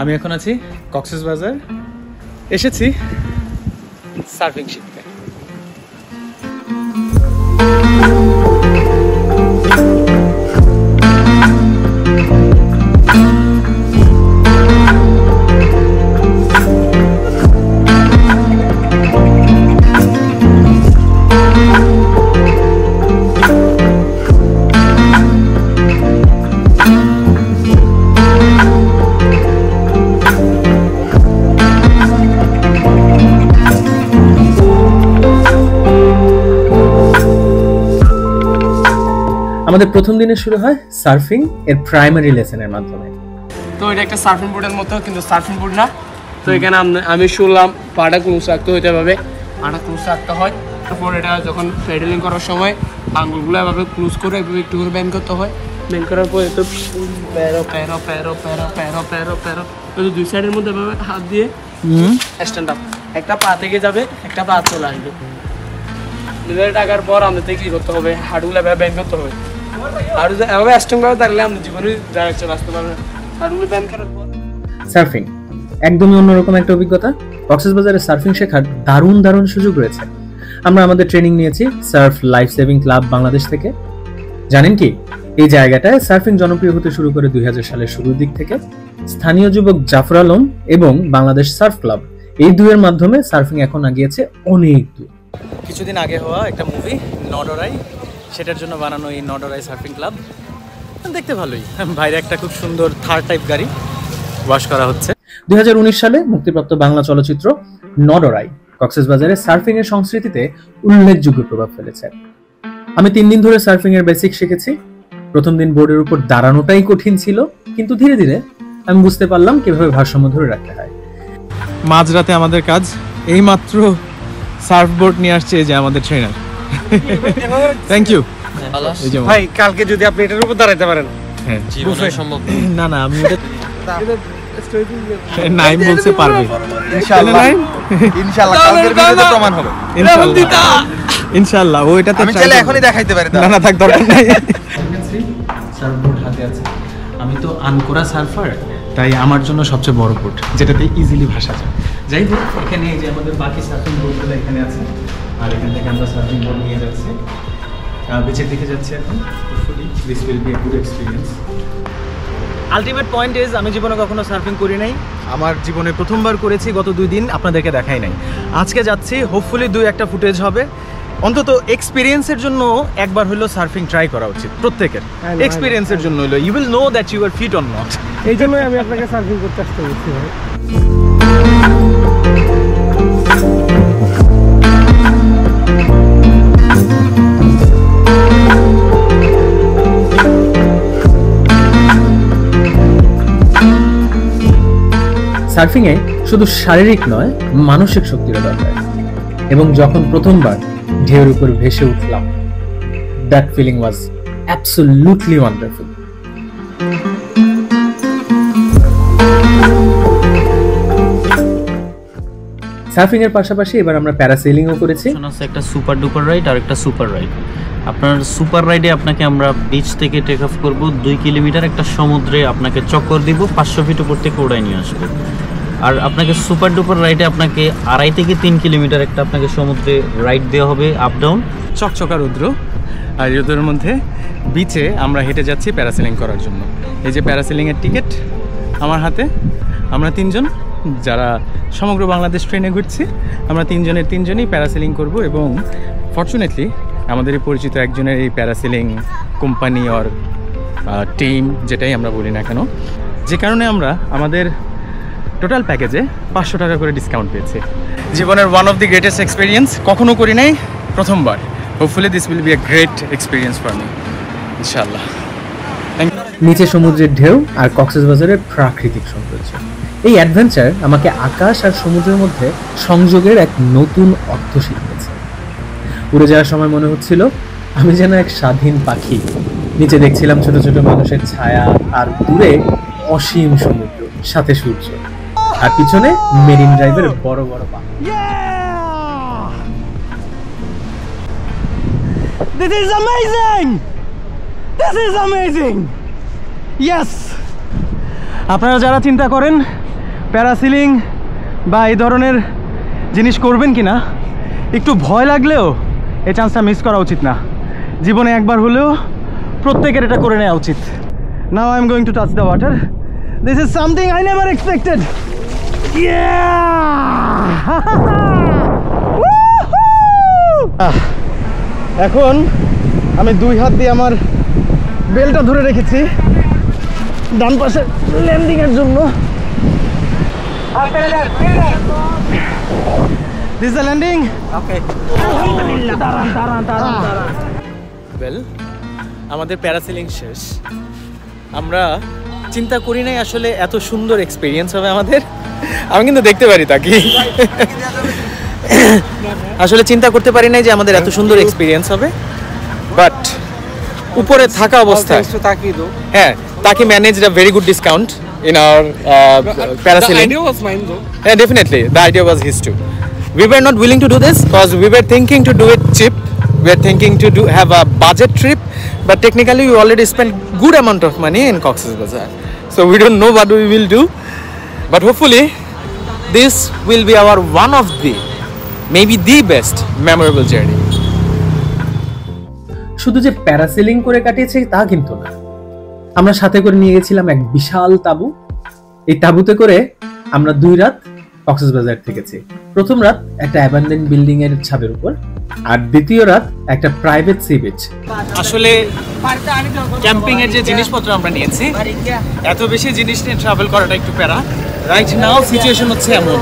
আমি এখন আছি কক্সবাজার, এসেছি সার্ফিং শিখতে। আমাদের প্রথম দিনে শুরু হয় সার্ফিং এর প্রাইমারি লেসনের মাধ্যমে। তো এটা একটা সার্ফিং বোর্ডের মতো, কিন্তু সার্ফিং বোর্ড না। তো এখানে আমি শুনলাম পাটা ক্লোজ রাখতে হইতে হবে, পাটা ক্লোজ রাখতে হয়। তারপর এটা যখন প্যাডেলিং করার সময় আঙ্গুলগুলো এভাবে ক্লোজ করে এভাবে একটু করে ব্যান্ড করতে হয়। ব্যান্ড করার পর তো প্যারো প্যারো প্যারো প্যারো প্যারো প্যারো প্যারো তো দুই সাইডের মধ্যে এভাবে হাত দিয়ে স্ট্যান্ড আপ, একটা পা থেকে যাবে, একটা পা চলে আসবে। দুধের টাকার পর আমাদের কি করতে হবে, হাঁটুগুলো এভাবে ব্যান্ড করতে হবে। আর এভাবে স্ট্রংভাবে থাকলে আমরা জীবনে ডাইরেকশন আসতে পারবে। হাঁটুগুলো ব্যান্ড করার পর সার্ফিং একদমই অন্যরকম একটা অভিজ্ঞতা। কক্সবাজারে সার্ফিং শেখার দারুণ দারুণ সুযোগ রয়েছে। আমরা আমাদের ট্রেনিং নিয়েছি Surf life saving club Bangladesh থেকে। জানেন কি, এই জায়গাটায় সার্ফিং জনপ্রিয় হতে শুরু করে 2000 সালের শুরুর দিক থেকে। স্থানীয় যুবক জাফর আলম এবং বাংলাদেশ সার্ফ ক্লাব, এই দুয়ের মাধ্যমে সার্ফিং এখন আগিয়েছে অনেক দূর। কিছুদিন আগে হওয়া একটা মুভি নডরাই, সেটার জন্য বানানো এই নডরাই সার্ফিং ক্লাব দেখতে ভালোই। বাইরে একটা খুব সুন্দর থার টাইপ গাড়ি ওয়াশ করা হচ্ছে। 2019 সালে মুক্তিপ্রাপ্ত বাংলা চলচ্চিত্র নডরাই কক্সবাজারে সার্ফিং এর সংস্কৃতিতে উল্লেখযোগ্য প্রভাব ফেলেছে। আমি 3 দিন ধরে সার্ফিং এর বেসিক শিখেছি। প্রথম দিন বোর্ডের উপর দাঁড়ানোটাই কঠিন ছিল, কিন্তু ধীরে ধীরে আমি বুঝতে পারলাম কিভাবে ভারসাম্য ধরে রাখতে হয়। মাঝরাতে আমাদের কাজ, এইমাত্র সার্ফবোর্ড নিয়ে আসছে এই যে আমাদের ট্রেনার। থ্যাংক ইউ ভাই। কালকে যদি আপনি এটার উপর দাঁড়াইতে পারেন, হ্যাঁ জীবনে সম্ভব না। না আমি নাইম বলতে পারবে ইনশাআল্লাহ। ইনশাআল্লাহ কালকের ভিডিওতে প্রমাণ হবে ইনশাআল্লাহ। ওইটাতে আমি চাইলে এখনই দেখাইতে পারি। না না থাক, দরকার নাই। সার্ফবোর্ড হাতে আছে। আমি তো আনকোরা সার্ফার, তাই আমার জন্য সবচেয়ে বড় বোট, যেটাতে ইজিলি ভাসা যায়। যাই হোক, এখানে এই যে আমাদের বাকি সার্ফিং বোর্ডগুলো এখানে আছে, আর এখান থেকে আমরা সার্ফিং বোর্ড নিয়ে যাচ্ছি, বিচের দিকে যাচ্ছি এখন। Hopefully this will B a good experience. Ultimate point is, আমি জীবনে কখনো সার্ফিং করি নাই। আমার জীবনে প্রথমবার করেছি, গত 2 দিন আপনাদেরকে দেখাই নাই। আজকে যাচ্ছি, হোপফুলি 2-1টা ফুটেজ হবে। অন্তত এক্সপিরিয়েন্সের জন্য একবার হলো সার্ফিং ট্রাই করা উচিত প্রত্যেকের। এক্সপিরিয়েন্সের জন্য হলো, you will know that you are fit or not. এই জন্যই আমি আপনাকে সার্ফিং করতে আসতে বলছি ভাই। সার্ফিংয়ে শুধু শারীরিক নয়, মানসিক শক্তিরও দরকার। এবং যখন প্রথমবার ঢেউর উপর ভেসে উঠলাম, that feeling was absolutely wonderful. Surfing এর পাশাপাশি এবার আমরা প্যারাসেলিংও করেছি। একটা সুপার ডুপার রাইড আর একটা সুপার রাইড। আপনার সুপার রাইডে আপনাকে আমরা বিচ থেকে টেক অফ করব 2 কিলোমিটার, একটা সমুদ্রে আপনাকে চক্কর দিব, 500 ফিট উপর থেকে উড়াই নিয়ে আসবো। আর আপনাকে সুপার ডুপার রাইডে আপনাকে 2.5 থেকে 3 কিলোমিটার একটা আপনাকে সমুদ্রে রাইড দেওয়া হবে আপ ডাউন। চকচকা রৌদ্র, আর রৌদ্রের মধ্যে বিচে আমরা হেঁটে যাচ্ছি প্যারাসেলিং করার জন্য। এই যে প্যারাসেলিংয়ের টিকিট আমার হাতে। আমরা 3 জন যারা সমগ্র বাংলাদেশ ট্রেনে ঘুরছি, আমরা 3 জনের 3 জনই প্যারাসেলিং করব। এবং ফর্চুনেটলি আমাদের পরিচিত একজনের এই প্যারাসেলিং কোম্পানি অর টিম, যেটাই আমরা বলি না কেন, যে কারণে আমরা আমাদের টোটাল প্যাকেজে 500 টাকা করে ডিসকাউন্ট পেয়েছি। জীবনের one of the greatest experience, কখনো করি নাই, প্রথমবার। Hopefully this will B a great experience for me, ইনশাআল্লাহ। নিচে সমুদ্রের ঢেউ আর কক্সবাজারের প্রাকৃতিক সৌন্দর্য, এই অ্যাডভেঞ্চার আমাকে আকাশ আর সমুদ্রের মধ্যে সংযোগের এক নতুন অর্থ শিখিয়েছে। উড়ে যাওয়ার সময় মনে হচ্ছিল আমি যেন এক স্বাধীন পাখি। নিচে দেখছিলাম ছোট ছোট মানুষের ছায়া, আর দূরে অসীম সমুদ্র, সাথে সূর্য, আর পিছনে মেরিন ড্রাইভের বড় বড় পাহাড়। This is amazing! This is amazing! Yes! আপনারা যারা চিন্তা করেন প্যারাসিলিং বা এই ধরনের জিনিস করবেন কি না, একটু ভয় লাগলেও এই চান্সটা মিস করা উচিত না। জীবনে একবার হলেও প্রত্যেকের এটা করে নেওয়া উচিত। Now I am going to touch the water. This is something I never expected. এখন আমি 2 হাত দিয়ে আমার বেলটা ধরে রেখেছি ডান পাশে ল্যান্ডিং এর জন্য। This is the landing. Okay. Well, আমাদের প্যারাসেলিং শেষ। আমরা চিন্তা করি নাই আসলে এত সুন্দর এক্সপিরিয়েন্স হবে আমাদের। আমি কিন্তু দেখতে পারি তাকি আসলে চিন্তা করতে পারি নাই যে আমাদের এত সুন্দর এক্সপিরিয়েন্স হবে। বাট উপরে থাকা অবস্থায় হ্যাঁ, তাকে manage a very good discount in our parasailing. The idea was mine though. Yeah, definitely. The idea was his too. We were not willing to do this because we were thinking to do it cheap. We were thinking to have a budget trip, but technically we already spent good amount of money in Cox's Bazar. So we don't know what we will do. But hopefully, this will be our one of the, maybe the best memorable journey. শুধু যে parasailing করে কাটিয়েছি তা কিন্তু না, আমরা সাথে করে নিয়ে গেছিলাম এক বিশাল তাঁবু। এই তাঁবুতে করে আমরা 2 রাত কক্সবাজার থেকেছি। প্রথম রাত একটা অ্যাবান্ডেন্ট বিল্ডিং এর ছাদের উপর, আর দ্বিতীয় রাত একটা প্রাইভেট সি বিচ। আসলে ক্যাম্পিং এর যে জিনিসপত্র আমরা নিয়েছি, এত বেশি জিনিস নিয়ে ট্রাভেল করাটা একটু প্যারা। রাইট নাও সিচুয়েশন হচ্ছে এমন।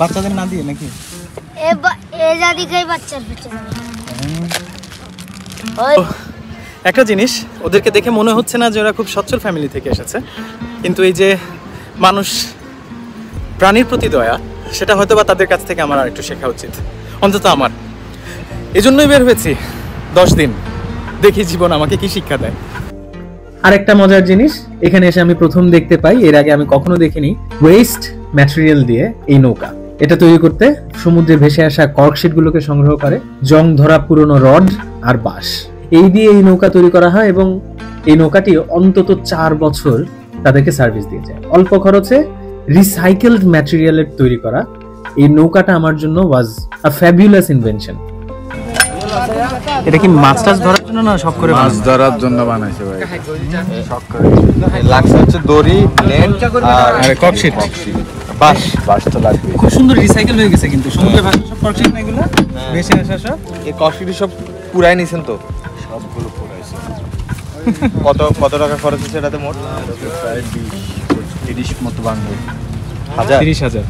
বাচ্চাদের না দিয়ে নাকি একটা জিনিস, ওদেরকে দেখে মনে হচ্ছে না যে ওরা খুব সচ্ছল ফ্যামিলি থেকে এসেছে, কিন্তু এই যে মানুষ প্রাণীর প্রতি দয়া, সেটা হয়তো বা তাদের কাছ থেকে আমার আর একটু শেখা উচিত, অন্তত আমার। এই জন্যই বের হয়েছি 10 দিন, দেখি জীবন আমাকে কি শিক্ষা দেয়। আরেকটা মজার জিনিস এখানে এসে আমি প্রথম দেখতে পাই, এর আগে আমি কখনো দেখিনি, ওয়েস্ট ম্যাটেরিয়াল দিয়ে এই নৌকা। এটা তৈরি করতে সমুদ্রে ভেসে আসা কর্কশিট গুলোকে সংগ্রহ করে, জং ধরা পুরনো রড আর বাঁশ, এই দিয়ে এই নৌকা তৈরি করা হয়। এবং এই নৌকাটি অন্তত 4 বছর তাদেরকে সার্ভিস দিয়ে যায়। অল্প খরচে রিসাইকেলড ম্যাটেরিয়ালের তৈরি করা এই নৌকাটা আমার জন্য ওয়াজ আ ফ্যাবুলাস ইনভেনশন। এটা কি মাছ টাছ ধরার জন্য না শখ করে? মাছ ধরার জন্য বানাইছে ভাই, শখ করে। লাগছে হচ্ছে দড়ি, নেট আর কর্কশিট, বাঁশ তো লাগবে। খুব সুন্দর রিসাইকেল হয়ে গেছে কিন্তু সমুদ্রে ভাসা সব কর্কশিট না এগুলো ভেসে আসা সব। এই কফি সব পুরাই নিছেন তো? সবগুলো পুরাইছে। কত টাকা খরচ হচ্ছে এটাতে মোট? প্রায় 20-30 মতো বাংলা। 30,000।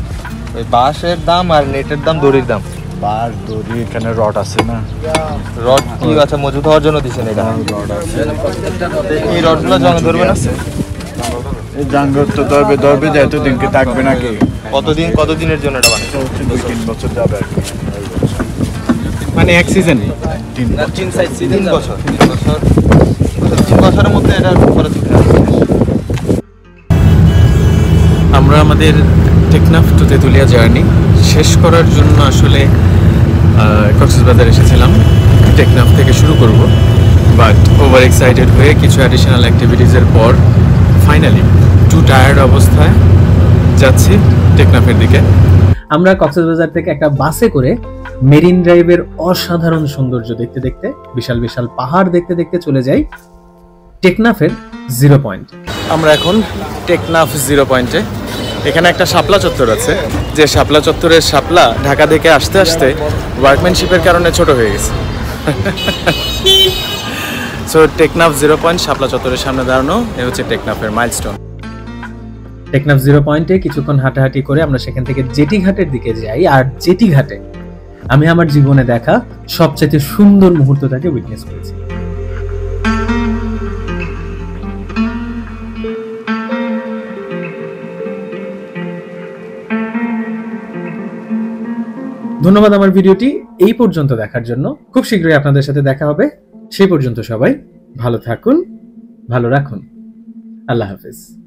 ওই বাঁশের দাম আর নেটের দাম, দড়ির দাম। বাঁশ, দড়ি, এখানে রড আছে না? রড কি আছে মজুত হওয়ার জন্য দিছেন এটা? রড আছে। এই রডগুলো জমে ধরবে না? এই জাঙ্গর তো ধরবে যে এতদিনকে থাকবে নাকি? কতদিনের জন্য এটা বানাইছে? 2-3 বছর যাবে আর কি। মানে এক সিজন? 3 বছর। 3 বছরের মধ্যে এটা খরচ উঠে আসবে। আমরা আমাদের টেকনাফ টু তেঁতুলিয়া জার্নি শেষ করার জন্য আসলে কক্সবাজার এসেছিলাম। টেকনাফ থেকে শুরু করব, বাট ওভার এক্সাইটেড হয়ে কিছু অ্যাডিশনাল অ্যাক্টিভিটিসের পর ফাইনালি টু টায়ার্ড অবস্থায় যাচ্ছি টেকনাফের দিকে। আমরা কক্সবাজার থেকে একটা বাসে করে মেরিন ড্রাইভের অসাধারণ সৌন্দর্য দেখতে দেখতে, বিশাল বিশাল পাহাড় দেখতে দেখতে চলে যাই টেকনাফের 0 পয়েন্ট। আমরা এখন টেকনাফ 0 পয়েন্টে। এখানে একটা শাপলা চত্বর আছে, যে শাপলা চত্বরের শাপলা ঢাকা থেকে আসতে আসতে ওয়ার্কম্যানশিপের কারণে ছোট হয়ে গেছে। সো টেকনাফ 0 পয়েন্ট শাপলা চত্বরের সামনে দাঁড়ানো, এ হচ্ছে টেকনাফের মাইলস্টোন। টেকনাফ 0 পয়েন্টে কিছুক্ষণ হাঁটাহাঁটি করে আমরা সেখান থেকে জেটি ঘাটের দিকে যাই। আর জেটি ঘাটে আমি আমার জীবনে দেখা সবচেয়ে সুন্দর মুহূর্তটাকে উইটনেস করেছি। ধন্যবাদ আমার ভিডিওটি এই পর্যন্ত দেখার জন্য। খুব শীঘ্রই আপনাদের সাথে দেখা হবে। সেই পর্যন্ত সবাই ভালো থাকুন, ভালো রাখুন। আল্লাহ হাফেজ।